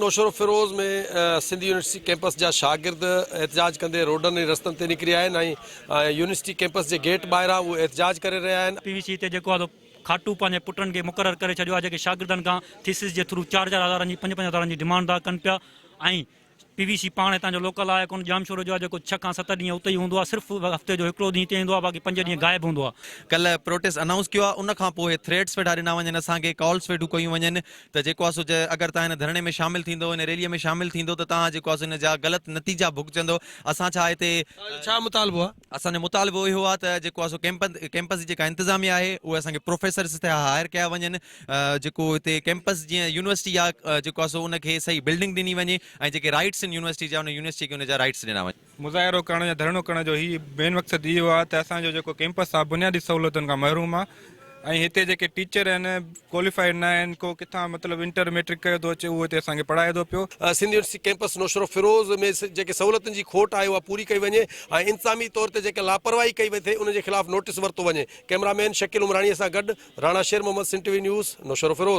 नौशरो फिरोज़ में Sindhi university campus जा शागिर्द एहतजाज कंदे रोडनि रस्तनि ते निकिरी आया आहिनि ऐं यूनिवर्सिटी कैंपस जे गेट ॿाहिरां उहे एहतजाज करे रहिया आहिनि। पीवीसी ते जेको आहे खाटू पंहिंजे पुटनि खे मुक़ररु करे छॾियो आहे, जेके शागिर्दनि खां थीसिस जे थ्रू 4-4 हज़ारनि जी 5-5 हज़ारनि जी डिमांड था कनि पिया। ऐं पीवीसी पाण हितां जो लोकल आहे कोन, जामशोर जो आहे जेको 6 खां 7 ॾींहं उते ई हूंदो आहे, सिर्फ़ु हफ़्ते जो हिकिड़ो ॾींहुं हिते ईंदो आहे, बाक़ी 5 ॾींहं गायब हूंदो आहे। कल्ह प्रोटेस्ट अनाउंस किया उन खां पोइ थ्रेड्स वेठा ॾिना वञनि, असांखे कॉल्स वेठियूं कयूं वञनि त जेको आहे सो अगरि तव्हां हिन धरणे में शामिलु थींदो, हिन रैलीअ में शामिलु थींदो त तव्हां जेको आहे हिन जा ग़लति नतीजा भुगतंदो। असां छा हिते छा मुतालबो आहे? असांजो मुतालबो इहो आहे त जेको आहे सो कैंपस जी जेका इंतिज़ामिया आहे उहे असांखे प्रोफेसर्स हिते हायर कया वञनि, जेको हिते कैंपस जीअं यूनिवर्सिटी आहे जेको आहे सो उनखे सही बिल्डिंग ॾिनी वञे ऐं जेके राइट्स आहिनि यूनिवर्सिटी जा, उन यूनिवर्सिटी खे उनजा राइट्स ॾिना वञे। मुज़ाहिरो करण या धरणो करण जो ही मेन मक़सदु इहो आहे त असांजो जेको कैंपस आहे बुनियादी सहूलियतुनि खां महरूम आहे ऐं हिते जेके टीचर आहिनि क्वालिफाइड न आहिनि, को किथां मतिलबु इंटर मैट्रिक कयो थो अचे उहो हिते असांखे पढ़ाए थो पियो। सिंधी यूनिवर्सिटी कैंपस नौशरो फिरोज़ में जेके सहूलियतुनि जी खोट आहे उहा पूरी कई वञे ऐं इंतिज़ामी तौर ते जेके लापरवाही कई वई थिए उनजे ख़िलाफ़ु नोटिस वरितो वञे। कैमरामैन शकील उमराणीअ सां गॾु राणा शेर मोहम्मद, सिंध टीवी न्यूज़, नौशरो फिरोज़।